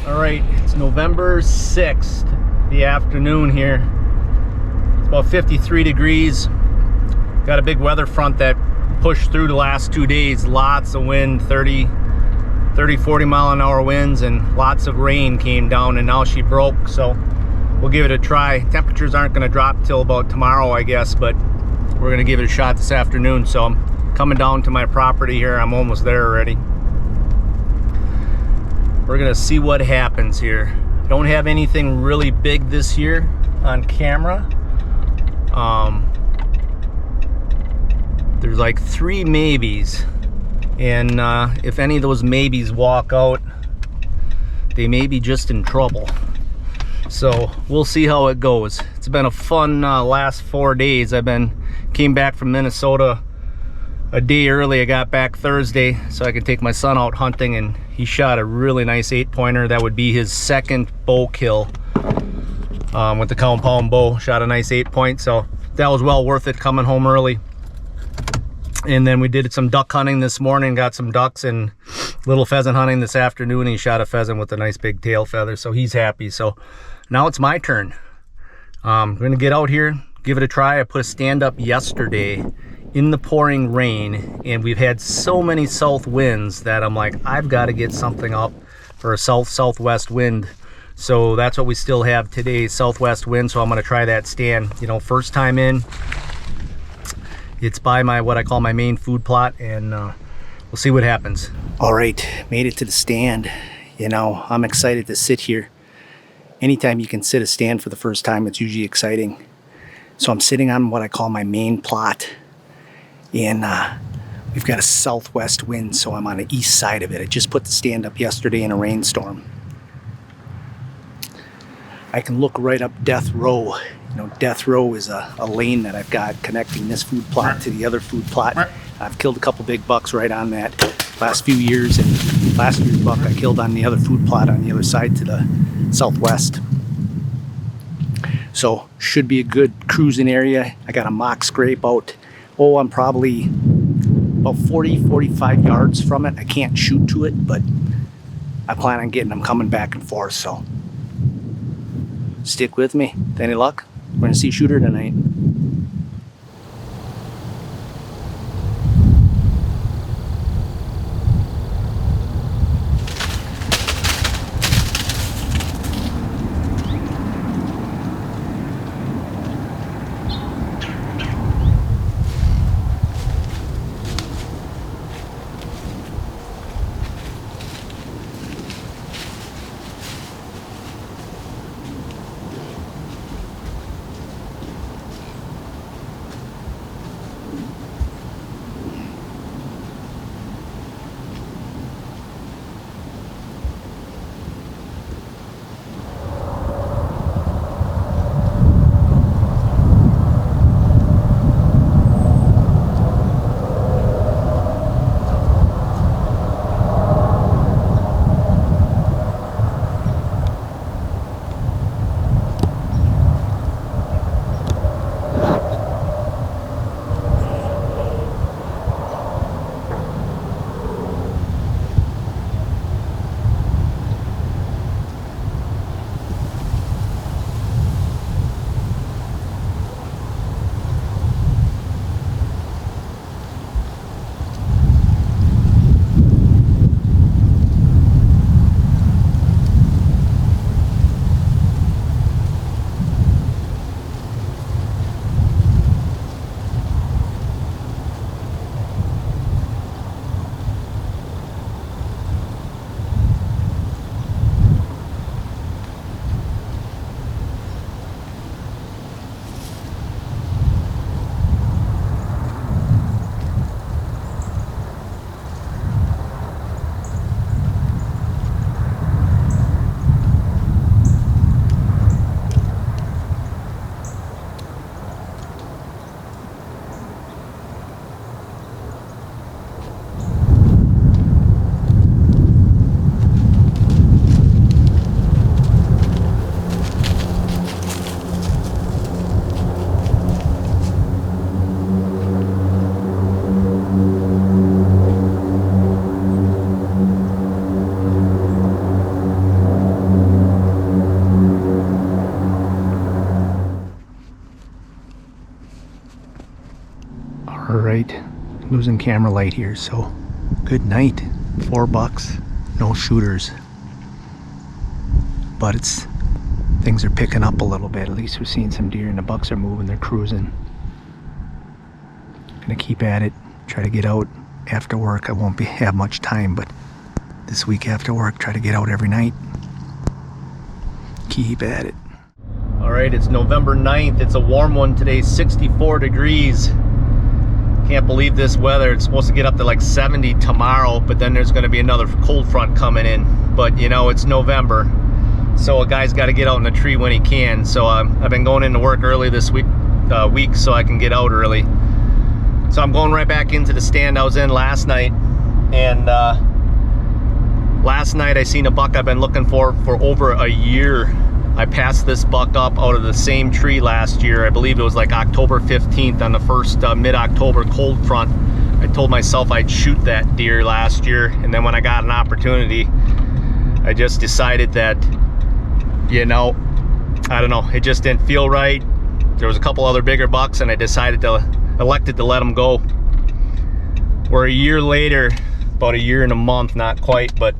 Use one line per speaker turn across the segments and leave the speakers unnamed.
All right, it's November 6th, the afternoon here. It's about 53 degrees. Got a big weather front that pushed through the last 2 days. Lots of wind, 30, 40 mile an hour winds, and lots of rain came down, and now she broke, so we'll give it a try. Temperatures aren't gonna drop till about tomorrow, I guess, but we're gonna give it a shot this afternoon. So I'm coming down to my property here. I'm almost there already. We're gonna see what happens here. Don't have anything really big this year on camera. There's like 3 maybes, and if any of those maybes walk out, they may be just in trouble. So we'll see how it goes. It's been a fun last 4 days. Came back from Minnesota a day early. I got back Thursday so I could take my son out hunting, and he shot a really nice 8-pointer. That would be his second bow kill with the compound bow. Shot a nice 8-point, so that was well worth it coming home early. And then we did some duck hunting this morning, got some ducks, and little pheasant hunting this afternoon. He shot a pheasant with a nice big tail feather, so he's happy. So now it's my turn. I'm gonna get out here, give it a try. I put a stand up yesterday in the pouring rain, and we've had so many south winds that I'm like, I've got to get something up for a southwest wind. So that's what we still have today, southwest wind. So I'm going to try that stand. You know, first time in. It's by what I call my main food plot, and we'll see what happens. All right, made it to the stand. You know, I'm excited to sit here. Anytime you can sit a stand for the first time, it's usually exciting. So I'm sitting on what I call my main plot. And we've got a southwest wind, so I'm on the east side of it. I just put the stand up yesterday in a rainstorm. I can look right up Death Row. You know, Death Row is a lane that I've got connecting this food plot to the other food plot. I've killed a couple big bucks right on that last few years, and last year's buck I killed on the other food plot on the other side to the southwest. So should be a good cruising area. I got a mock scrape out. Oh, I'm probably about 45 yards from it. I can't shoot to it, but I plan on getting them coming back and forth, so stick with me. With any luck, we're gonna see shooter tonight. losing camera light here, so good night. $4, no shooters. But things are picking up a little bit. At least we're seeing some deer and the bucks are moving, they're cruising. Gonna keep at it, try to get out after work. I won't have much time, but this week after work, try to get out every night. Keep at it. All right, it's November 9th. It's a warm one today, 64 degrees. Can't believe this weather. It's supposed to get up to like 70 tomorrow, but then there's gonna be another cold front coming in. But you know, it's November, so a guy's gotta get out in the tree when he can. So I've been going into work early this week so I can get out early. So I'm going right back into the stand I was in last night. And last night I seen a buck I've been looking for over a year. I passed this buck up out of the same tree last year. I believe it was like October 15th on the first mid-October cold front. I told myself I'd shoot that deer last year, and then when I got an opportunity, I just decided that, you know, I don't know, it just didn't feel right. There was a couple other bigger bucks, and I elected to let them go. We're a year later, about a year and a month, not quite, but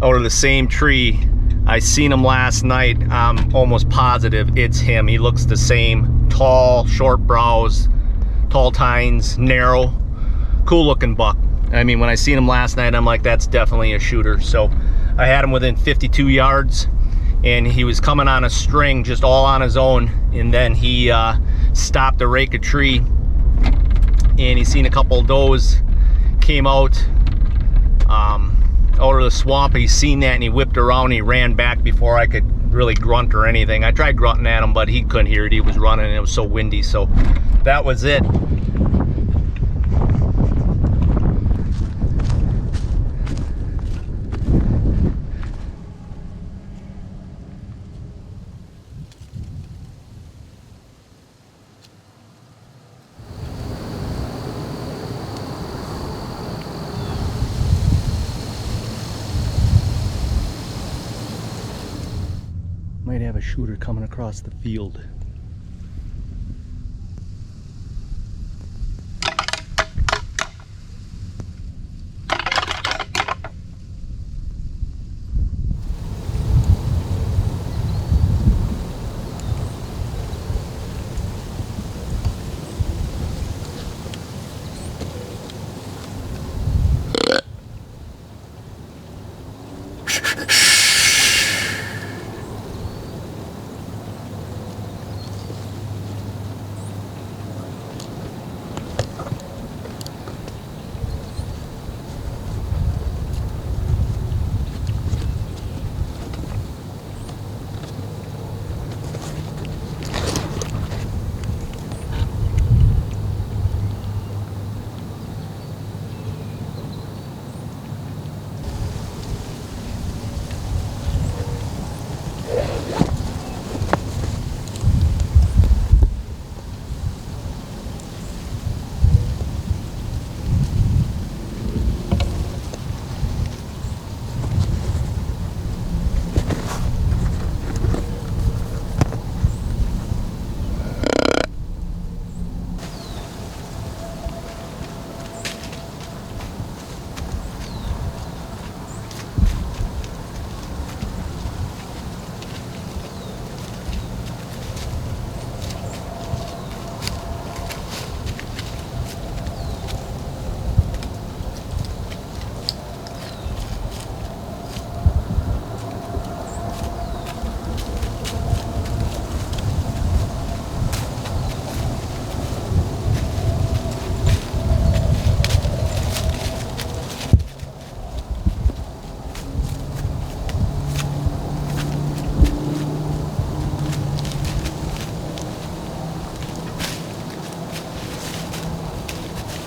out of the same tree. I seen him last night. I'm almost positive it's him. He looks the same. Tall, short brows, tall tines, narrow, cool looking buck. I mean, when I seen him last night, I'm like, that's definitely a shooter. So I had him within 52 yards, and he was coming on a string just all on his own, and then he stopped to rake a tree, and he seen a couple of does, came out of the swamp. He seen that and he whipped around and he ran back before I could really grunt or anything. I tried grunting at him, but he couldn't hear it. He was running and it was so windy. So that was it. Might have a shooter coming across the field.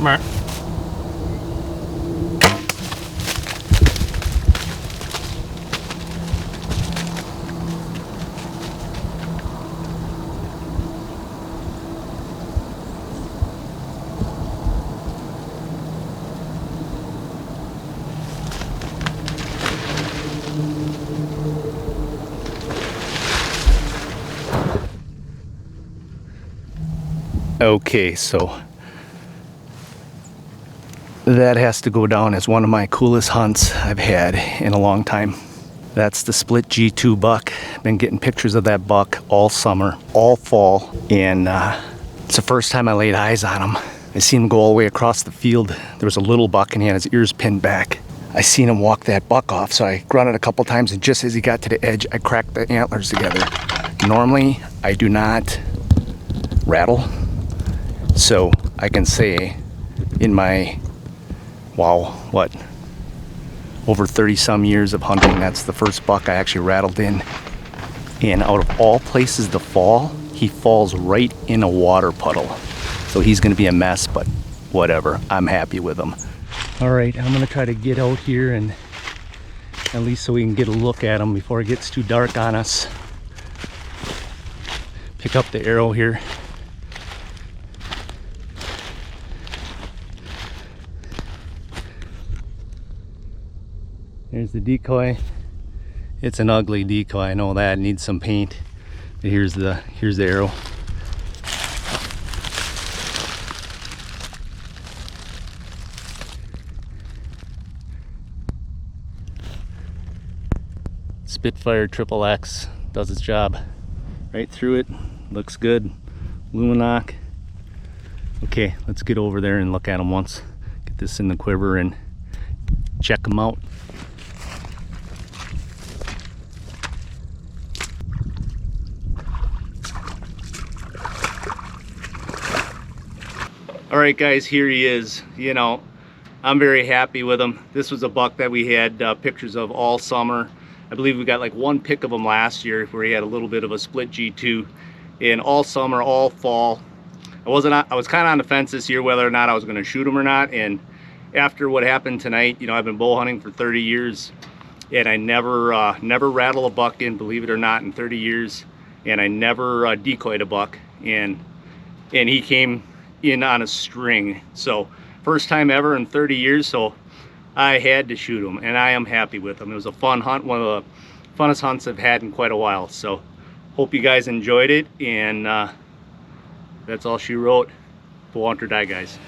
Mark. Okay, so That has to go down as one of my coolest hunts I've had in a long time. That's the split G2 buck. Been getting pictures of that buck all summer, all fall, and it's the first time I laid eyes on him. I seen him go all the way across the field. There was a little buck and he had his ears pinned back. I seen him walk that buck off, so I grunted a couple times, and just as he got to the edge, I cracked the antlers together. Normally, I do not rattle, so I can say in my, wow, what, over 30 some years of hunting, that's the first buck I actually rattled in. And out of all places to fall, he falls right in a water puddle. So he's gonna be a mess, but whatever, I'm happy with him. All right, I'm gonna try to get out here, and at least so we can get a look at him before it gets too dark on us. Pick up the arrow here. There's the decoy. It's an ugly decoy, I know that, it needs some paint. But here's the arrow. Spitfire XXX does its job. Right through it, looks good. Luminoc. Okay, let's get over there and look at them once. Get this in the quiver and check them out. All right, guys, here he is. You know, I'm very happy with him. This was a buck that we had pictures of all summer. I believe we got like one pick of him last year where he had a little bit of a split G2. And all summer, all fall, I was kind of on the fence this year whether or not I was going to shoot him or not. And after what happened tonight, you know, I've been bow hunting for 30 years, and I never rattle a buck in, believe it or not, in 30 years. And I never decoyed a buck, and he came in on a string. So first time ever in 30 years, so I had to shoot him, and I am happy with him. It was a fun hunt, one of the funnest hunts I've had in quite a while. So hope you guys enjoyed it, and that's all she wrote. Bowhunt or die, guys.